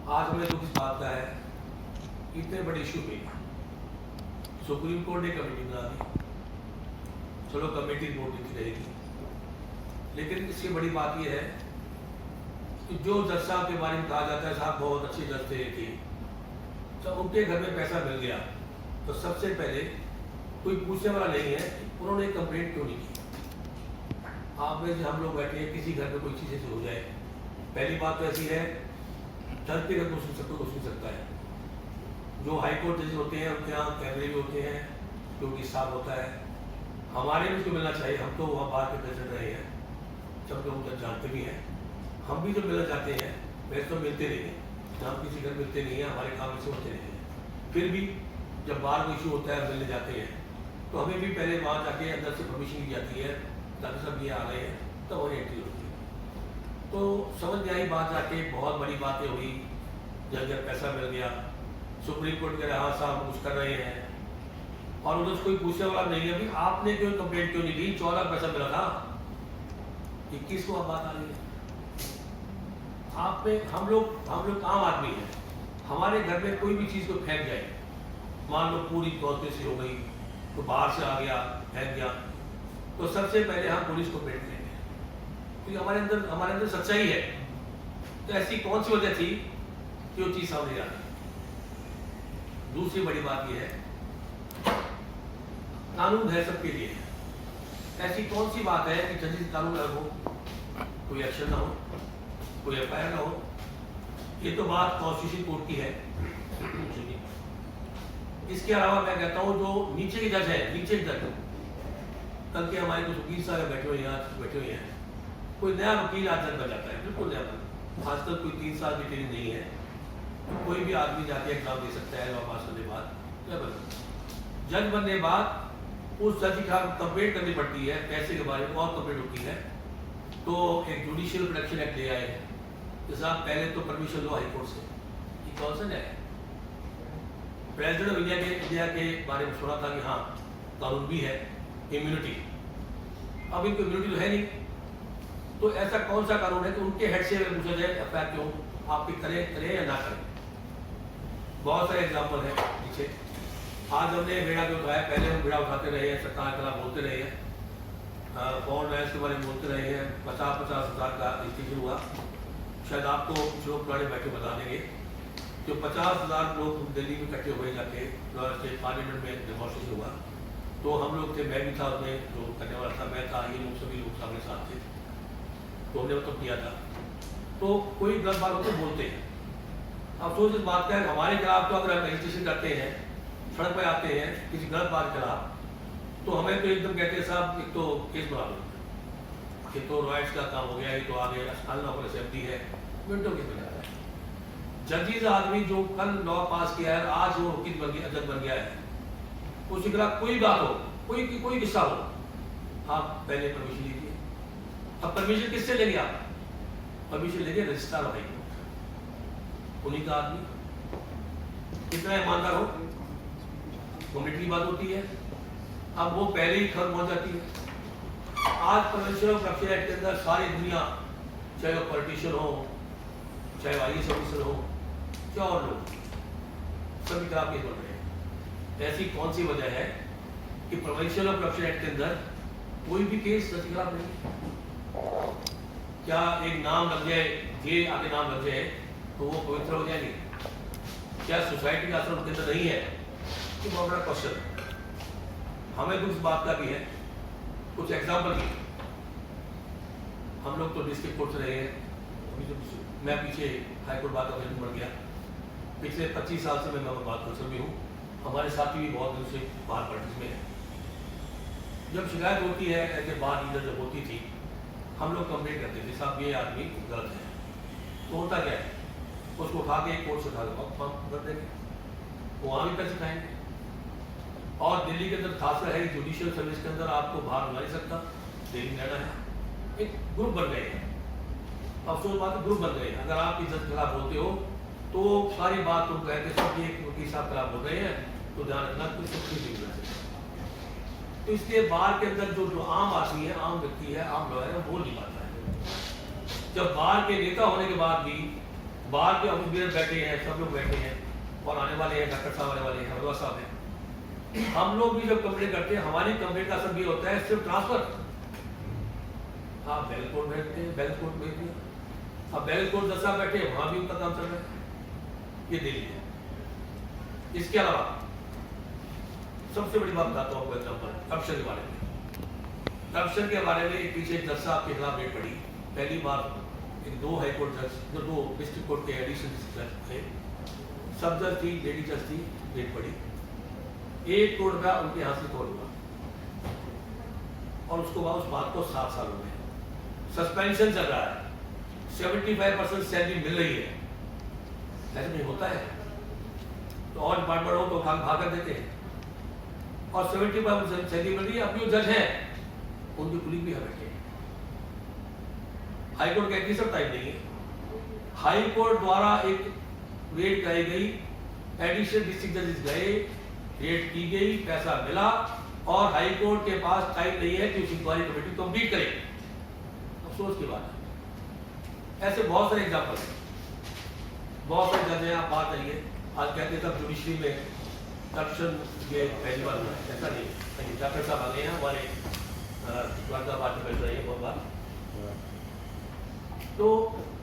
आज हमें दुख इस बात का है, इतने बड़े इशू पे सुप्रीम कोर्ट ने कमेटी बना दी। चलो कमेटी रिपोर्ट देती रहेगी, लेकिन इससे बड़ी बात यह है कि जो जज साहब के बारे में कहा जाता है साहब बहुत अच्छे जज थे कि जब उनके घर में पैसा मिल गया तो सबसे पहले कोई पूछने वाला नहीं है उन्होंने कंप्लेंट क्यों नहीं की। आप में हम लोग बैठे हैं, किसी घर में कोई चीज़ ऐसी हो जाए, पहली बात तो ऐसी है जज के घर को सुन सकता है। जो हाई कोर्ट जज होते हैं उनके यहाँ कैमरे भी होते हैं, क्योंकि स्टाफ होता है। हमारे भी उसको मिलना चाहिए, हम तो वहाँ बाहर के प्रेसिडेंट रहे हैं, सब लोग जब जानते भी हैं। हम भी जब मिलना चाहते हैं वैसे तो मिलते नहीं हैं, हम किसी घर मिलते नहीं हैं, हमारे काम ऐसे होते नहीं हैं। फिर भी जब बाहर कोई इशू होता है मिलने जाते हैं तो हमें भी पहले वहाँ जाके अंदर से परमिशन दी जाती है, ताकि सब ये आ गए हैं तब तो हमारी एंट्री होती है। तो समझ में आई बात, जाके बहुत बड़ी बातें हुई। जब पैसा मिल गया सुप्रीम कोर्ट कह रहा हाँ साहब कुछ कर रहे हैं, और उधर कोई पूछने वाला नहीं है। अभी आपने क्यों कंप्लेंट क्यों नहीं दी? 14 पैसा मिला था, 21 को आप बात आ रही है। आप पे हम लोग आम आदमी हैं, हमारे घर में कोई भी चीज़ को फेंक जाए, मान लो पूरी तौर से हो गई तो बाहर से आ गया फेंक गया, तो सबसे पहले हम पुलिस को कंप्लेंट करेंगे, क्योंकि हमारे अंदर सच्चाई है। तो ऐसी कौन सी वजह थी कि वो चीज़ सामने आ रही? दूसरी बड़ी बात यह है कानून है सबके लिए। ऐसी कौन सी बात है कि जल्दी कानून लागू हो, कोई एक्शन ना हो, कोई एफआईआर ना हो? ये तो बात कॉन्स्टिट्यूशन कोर्ट की है। इसके अलावा मैं कहता हूँ जो नीचे के जज है, नीचे जज कल के हमारे कुछ वकील साहब बैठे हुए हैं, कोई नया वकील आज जज बन जाता है, बिल्कुल नया बन। आजकल कोई 3 साल की ट्रेनिंग नहीं है, तो कोई भी आदमी जाके एग्जाम दे सकता है। पास होने के बाद जज बनने के बाद उस जज की कंप्लेंट करनी पड़ती है, पैसे के बारे में और कंप्लेंट होती है। तो एक जुडिशियल प्रोटेक्शन एक्ट ले आए हैं, जैसे आप पहले तो परमिशन लो हाई कोर्ट से। ये कौन सा है? प्रेसिडेंट ऑफ इंडिया के बारे में सुना था कि हाँ कानून भी है इम्यूनिटी, अब इनको इम्यूनिटी तो है नहीं। तो ऐसा कौन सा कानून है कि उनके हेड से अगर पूछा जाए एफआईआर क्यों आप करें या ना करें? बहुत सारे एग्जाम्पल हैं पीछे। आज हमने बेड़ा भी उठाया, पहले हम बेड़ा उठाते रहे हैं, सरकार के खिलाफ बोलते रहे हैं, पॉन्ड मैच के बारे में बोलते रहे हैं। 50-50 हज़ार का रजिस्ट्रेशन हुआ, शायद आपको कुछ लोग पुराने बैठे बता देंगे। जो 50,000 लोग दिल्ली में इकट्ठे हुए जाके स्टेट पार्लियामेंट में डेमोस्ट्रेशन हुआ, तो हम लोग थे, मैं भी था उसमें, जो करने वाला था मैं था, ये लोग सभी लोग हमारे साथ थे, तो हमने मतलब किया था। तो कोई गलत बात होते बोलते हैं। अफसोस इस बात का है हमारे खिलाफ तो अगर हम रजिस्ट्रेशन करते हैं, सड़क पर आते हैं किसी गलत बात के खिलाफ, तो हमें तो एकदम कहते हैं साहब एक तो केस बना लो, ये तो रॉयट्स का काम हो गया, ये तो आगे अनलॉफुल असेंबली है, मिनटों के बन जाता है। जजीज आदमी जो कल लॉ पास किया है, आज वो वकील बन गया, जज बन गया है, उसके खिलाफ कोई बात हो, कोई किस्सा हो, आप पहले परमिशन लीजिए। अब परमिशन किससे लेंगे? आप परमिशन लेंगे रजिस्ट्रार हाई कोर्ट, उन्हीं का आदमी कितना ईमानदार हो, कम्युनिटी की बात होती है। अब वो पहले ही खबर पहुंच जाती है। आज प्रोविंशियल करप्शन एक्ट के अंदर सारी दुनिया, चाहे वो पॉलिटिशियन हो, चाहे आईएएस ऑफिसर हो, चाहे और लोग, सभी खिलाफ केस बन रहे हैं। ऐसी कौन सी वजह है कि प्रोविंशियल करप्शन एक्ट के अंदर कोई भी केस सच खिलाफ नहीं? क्या एक नाम लग जाए, ये आगे नाम लग जाए तो वो पवित्र हो जाएंगे? क्या सोसाइटी का असर उनके अंदर नहीं है? ये बहुत बड़ा क्वेश्चन है। हमें कुछ बात का भी है, कुछ एग्जाम्पल भी। हम लोग तो डिस्ट्रिक्ट कोर्ट से रहे हैं, अभी जो मैं पीछे हाईकोर्ट बात का बढ़ गया, पिछले 25 साल से मैं बात कर भी हूँ। हमारे साथी भी बहुत दिन से बाहर पार्टीज में है। जब शिकायत होती है ऐसे बार लीडर जब होती थी, हम लोग कंप्लेंट करते थे साहब ये आदमी गलत है, तो होता क्या है उसको उठा के कोर्ट से उठा के कर देंगे, वहाँ भी पैसे खाएंगे। और दिल्ली के अंदर खासकर है जुडिशियल सर्विस के अंदर आपको बाहर बुला नहीं सकता, दिल्ली में रहना है। एक ग्रुप बन गए हैं, अफसोस बात ग्रुप बन गए हैं। अगर आप इज्जत के खिलाफ होते हो तो सारी बात तुम कहते सब ये वकील साहब खिलाफ हो रहे हैं, तो ध्यान रखना कुछ नहीं दिखना चाहिए। तो इसलिए बार के अंदर जो आम आदमी है, आम व्यक्ति है, आम लॉयर है, वो नहीं पाता है। जब बार के नेता होने के बाद भी बाहर के ऑफिसर बैठे हैं, सब लोग बैठे हैं और आने वाले हैं, डॉक्टर साहब आने वाले हैं, हरवा साहब हैं। हम लोग भी जब कंप्लेंट करते हैं, हमारी कंप्लेंट का असर भी होता है सिर्फ ट्रांसफर। आप बैगलकोट बैठते हैं, बैगलकोट भेज दिया, अब बैगलकोट 10 साहब बैठे हैं, वहां भी उनका काम चल रहा है। ये दिल्ली है। इसके अलावा सबसे बड़ी बात बताता हूँ आपको एग्जाम्पल करप्शन के बारे में। करप्शन के बारे में एक पीछे 10 साहब के खिलाफ रेट पड़ी। पहली बार एक 2 हाईकोर्ट जज, जो 2 डिस्ट्रिक्ट कोर्ट के एडिशनल जज थे, सब जज थी, लेडी जज थी, रेट पड़ी। 1 करोड़ रुपया उनके यहाँ से तोड़ हुआ और उसको बाद उस बात को 7 साल हो गए। सस्पेंशन चल रहा है, 75% सैलरी मिल रही है। ऐसा नहीं होता है तो और डिपार्टमेंट हो तो भाग कर देते हैं। और 75% सैलरी मिल रही है। अभी जो जज हैं उनकी कुलीग भी हमें है। हाईकोर्ट कहती सब टाइम नहीं है। हाईकोर्ट द्वारा एक रेट कराई गई, एडिशनल डिस्ट्रिक्ट जजेस गए, रेट की गई, पैसा मिला और हाईकोर्ट के पास टाइम नहीं है कि उस इंक्वायरी कमेटी कंप्लीट करे। अफसोस की बात है। ऐसे बहुत सारे एग्जाम्पल हैं, बहुत सारे जज हैं। आप बात करिए, आज कहते हैं सब जुडिशरी में करप्शन ये पहली बार हुआ है, ऐसा नहीं। डॉक्टर साहब आ गए हैं हमारे बात बैठ रही है बहुत बार। तो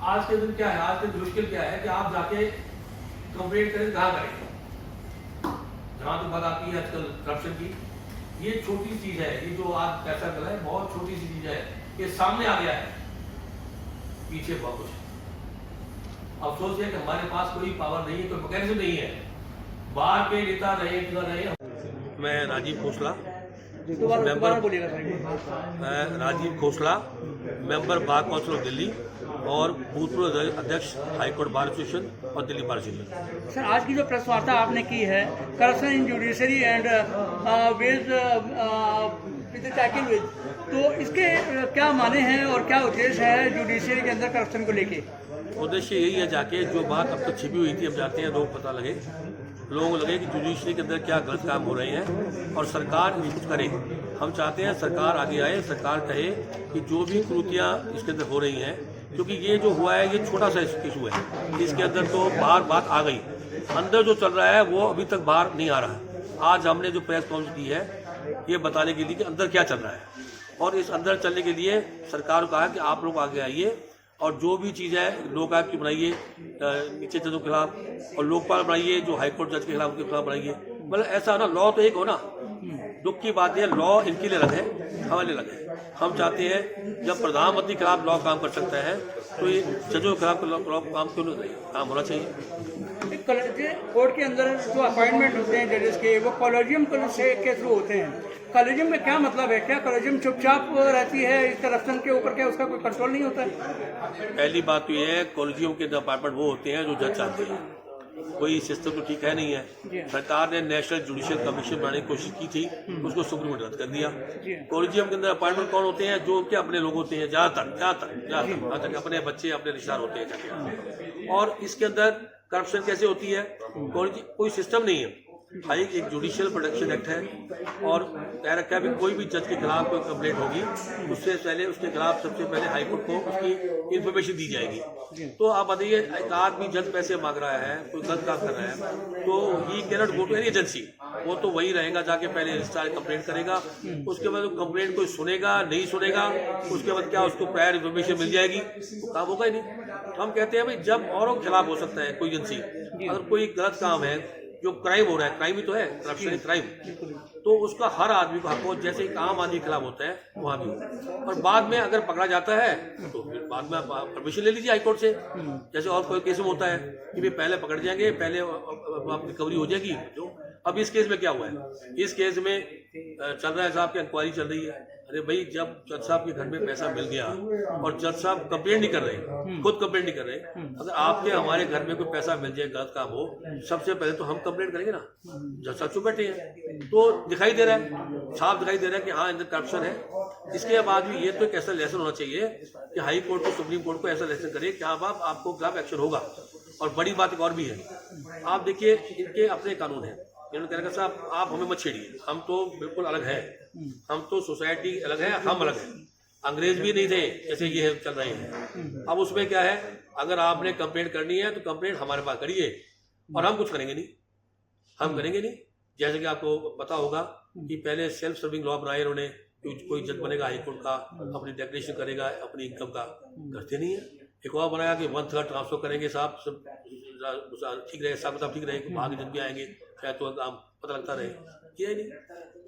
आज के दिन क्या है, आज के मुश्किल क्या है कि आप जाके कंप्लेंट करें, कहाँ करें? जहाँ तक बात आती है आजकल करप्शन की, ये छोटी चीज है, ये जो आज पैसा गला है बहुत छोटी सी चीज है, ये सामने आ गया है, पीछे बहुत कुछ। अफसोस है कि हमारे पास कोई पावर नहीं है, कोई मैकेनिज्म नहीं है। बाहर के नेता रहे न रहे। मैं Rajiv Khosla, Rajiv Khosla, member bar council of Delhi और भूतपूर्व अध्यक्ष हाईकोर्ट बार एसोसिएशन और दिल्ली बार एसोसिएशन। सर, आज की जो प्रेस वार्ता आपने की है, corruption in judiciary and ways tackle with, तो इसके क्या माने हैं और क्या उद्देश्य है जुडिशरी के अंदर करप्शन को लेके? उद्देश्य यही है, जाके जो बात अब तक छिपी हुई थी, अब जाते हैं लोग पता लगे, लोगों को लगे कि जुडिशरी के अंदर क्या गलत काम हो रहे हैं और सरकार कुछ करे। हम चाहते हैं सरकार आगे आए, सरकार कहे कि जो भी त्रुटियां इसके अंदर हो रही हैं, क्योंकि ये जो हुआ है ये छोटा सा इशू है, इसके अंदर तो बाहर बात आ गई, अंदर जो चल रहा है वो अभी तक बाहर नहीं आ रहा है। आज हमने जो प्रेस कॉन्फ्रेंस की है ये बताने के लिए कि अंदर क्या चल रहा है, और इस अंदर चलने के लिए सरकार को कहा कि आप लोग आगे आइए और जो भी चीज़ है लोक आयोग की बनाइए नीचे जजों के खिलाफ, और लोकपाल बनाइए जो हाईकोर्ट जज के खिलाफ उनके खिलाफ बनाइए। मतलब ऐसा ना, लॉ तो एक हो ना। दुख की बात है, लॉ इनके लिए अलग है, हमारे अलग है। हम चाहते हैं जब प्रधानमंत्री के खिलाफ लॉ काम कर सकता है तो ये जजों के खिलाफ लॉ काम क्यों नहीं, काम होना चाहिए। कोर्ट के अंदर जो अपॉइंटमेंट होते हैं जजेस के, वो कॉलेजियम के थ्रू होते हैं। कॉलेजियम में क्या मतलब है? क्या कॉलेजियम चुपचाप रहती है इस करप्शन के ऊपर? क्या उसका कोई कंट्रोल नहीं होता है? पहली बात तो ये है, कॉलेजियम के डिपार्टमेंट वो होते हैं जो जज चाहते हैं। कोई सिस्टम तो ठीक है नहीं है। सरकार ने नेशनल जुडिशियल कमीशन बनाने की कोशिश की थी, उसको सुप्रीम कोर्ट रद्द कर दिया। कॉलेजियम के अंदर अपॉइंटमेंट कौन होते हैं? जो उनके अपने लोग होते हैं, ज्यादातर अपने बच्चे अपने रिश्तेदार होते हैं। और इसके अंदर करप्शन कैसे होती है? कोई सिस्टम नहीं है। भाई एक जुडिशियल प्रोटेक्शन एक्ट है और कह रखा है कि कोई भी जज के खिलाफ कोई कंप्लेंट होगी उससे पहले उसके खिलाफ सबसे पहले हाईकोर्ट को उसकी इन्फॉर्मेशन दी जाएगी। तो आप बताइए, एक आदमी जज पैसे मांग रहा है, कोई गलत काम कर रहा है, तो he can not go to any agency. वो तो वही रहेगा, जाके पहले रजिस्ट्रार कंप्लेंट करेगा, उसके बाद कंप्लेंट कोई सुनेगा नहीं सुनेगा, उसके बाद क्या उसको प्रायर इन्फॉर्मेशन मिल जाएगी, वो काम होगा ही नहीं। तो हम कहते हैं भाई जब औरों के खिलाफ हो सकता है कोई एजेंसी, अगर कोई गलत काम है, जो क्राइम हो रहा है, क्राइम ही तो है, करप्शन है क्राइम, तो उसका हर आदमी को हक हो, जैसे एक आम आदमी के खिलाफ होता है वहाँ भी हो। और बाद में अगर पकड़ा जाता है तो फिर बाद में परमिशन ले लीजिए हाईकोर्ट से, जैसे और कोई केस में होता है कि भाई पहले पकड़ जाएंगे, पहले रिकवरी हो जाएगी। जो अब इस केस में क्या हुआ है, इस केस में चल रहा है साहब की इंक्वायरी चल रही है। अरे भाई, जब जज साहब के घर में पैसा मिल गया और जज साहब कंप्लेंट नहीं कर रहे, खुद कंप्लेंट नहीं कर रहे, अगर आपके हमारे घर में कोई पैसा मिल जाए, गलत काम हो, सबसे पहले तो हम कंप्लेंट करेंगे ना। जज साहब चुप बैठे हैं तो दिखाई दे रहा है, साफ दिखाई दे रहा है कि हाँ अंदर करप्शन है। इसके बाद भी ये तो एक ऐसा लेसन होना चाहिए कि हाई कोर्ट को, सुप्रीम कोर्ट को ऐसा लेसन करे कि हाँ बाप आपको खिलाफ एक्शन होगा। और बड़ी बात एक और भी है, आप देखिए इनके अपने कानून है। इन्होंने कहा साहब आप हमें मत छेड़िए, हम तो बिल्कुल अलग है, हम तो सोसाइटी अलग है, हम अलग है। अंग्रेज भी नहीं थे जैसे ये चल रहे हैं। अब उसमें क्या है, अगर आपने कंप्लेंट करनी है तो कंप्लेंट हमारे पास करिए और हम कुछ करेंगे नहीं, हम करेंगे नहीं। जैसे कि आपको पता होगा कि पहले सेल्फ सर्विंग लॉ बनाए उन्होंने, कोई जज बनेगा हाईकोर्ट का, अपनी डेक्लेरेशन करेगा अपनी इनकम का, करते नहीं है। एक और बनाया कि 1/3 ट्रांसफर करेंगे, साहब सब ठीक रहे, सब ठीक रहेगा, वहाँ के जज भी आएंगे, शायद तो काम पता लगता रहे, किया ही नहीं।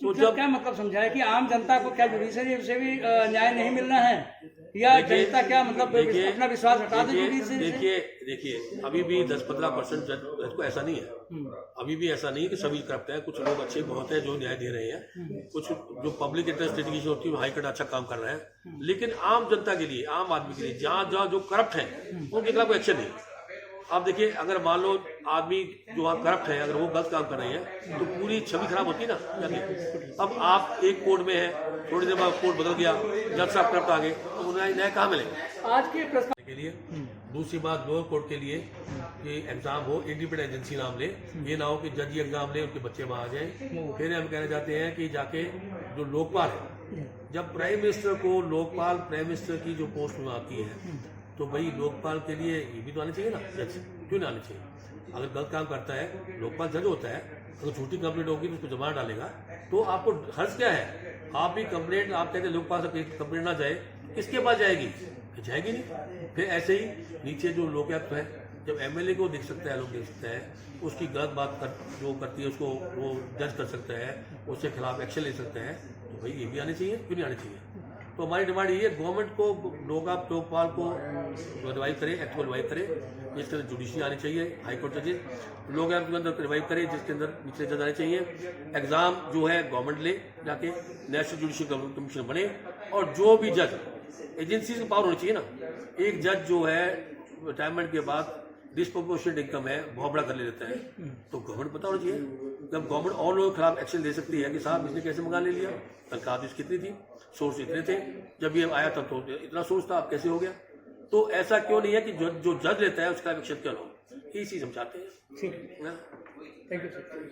तो जब क्या मतलब समझा है कि आम जनता को क्या जुडिशरी से भी न्याय नहीं मिलना है, या जनता क्या मतलब अपना विश्वास हटा दे जुडिशरी से? देखिए अभी भी 10-15% जज को ऐसा नहीं है, अभी भी ऐसा नहीं है कि सभी करप्ट है। कुछ लोग अच्छे बहुत है जो न्याय दे रहे हैं, कुछ जो पब्लिक इंटरेस्ट लिटिगेशन होती है हाईकोर्ट अच्छा काम कर रहा है, लेकिन आम जनता के लिए, आम आदमी के लिए, जहाँ जो करप्ट है उनके खिलाफ कोई एक्शन नहीं। आप देखिए, अगर मान लो आदमी जो वहाँ करप्ट है, अगर वो गलत काम कर रहे हैं तो पूरी छवि खराब होती है ना जाके। अब आप एक कोर्ट में है, थोड़ी देर बाद कोर्ट बदल गया, जज साहब करप्ट आ गए, तो उन्हें न्याय कहाँ मिलेगा? आज के प्रश्न के लिए दूसरी बात, लोअर कोर्ट के लिए कि एग्जाम हो, इंडिपेंडेंट एजेंसी नाम ले, ये ना हो कि जज ही एग्जाम ले, उनके बच्चे वहाँ आ जाए। फिर हम कहना चाहते हैं कि जाके जो लोकपाल है, जब प्राइम मिनिस्टर को लोकपाल, प्राइम मिनिस्टर की जो पोस्ट में आती है, तो भाई लोकपाल के लिए ये भी तो आने चाहिए ना, जज क्यों नहीं आने चाहिए? अगर गलत काम करता है, लोकपाल जज होता है, अगर झूठी कंप्लेंट होगी तो उसको जमानत डालेगा, तो आपको हर्ज क्या है? आप भी कंप्लेंट, आप कहते हैं लोकपाल से कंप्लेंट ना जाए, किसके पास जाएगी? जाएगी नहीं। फिर ऐसे ही नीचे जो लोकायुक्त है, जब एमएलए को देख सकता है, लोग देख सकता है, उसकी गलत बात जो करती है उसको वो जज कर सकता है, उसके खिलाफ एक्शन ले सकता है, तो भाई ये भी आने चाहिए, क्यों नहीं आने चाहिए? तो हमारी डिमांड ये है, गवर्नमेंट को, लोकपाल को रिवाइव करे, एक्ट को रिवाइव करे, जिसके अंदर जुडिशरी आनी चाहिए, हाईकोर्ट जजेस, लोकायुक्त के अंदर रिवाइव करे, जिसके अंदर निचले जज आने चाहिए। एग्जाम जो है गवर्नमेंट ले जाके, नेशनल जुडिशरी कमीशन बने, और जो भी जज, एजेंसी से पावर होनी चाहिए ना। एक जज जो है रिटायरमेंट के बाद डिस्प्रोपोर्शनेट इनकम है बहुत बड़ा कर ले लेता है, तो गवर्नमेंट पता होना चाहिए। जब गवर्नमेंट और लोगों के खिलाफ एक्शन ले सकती है कि साहब इसने कैसे मंगा ले लिया, तनख्वाह इसकी कितनी थी, सोर्स इतने थे, जब ये आया तब तो इतना सोर्स था, अब कैसे हो गया? तो ऐसा क्यों नहीं है कि जो जज लेता है उसका एक्शन क्यों हो? यही चीज हम चाहते हैं। ठीक है, थैंक यू सर।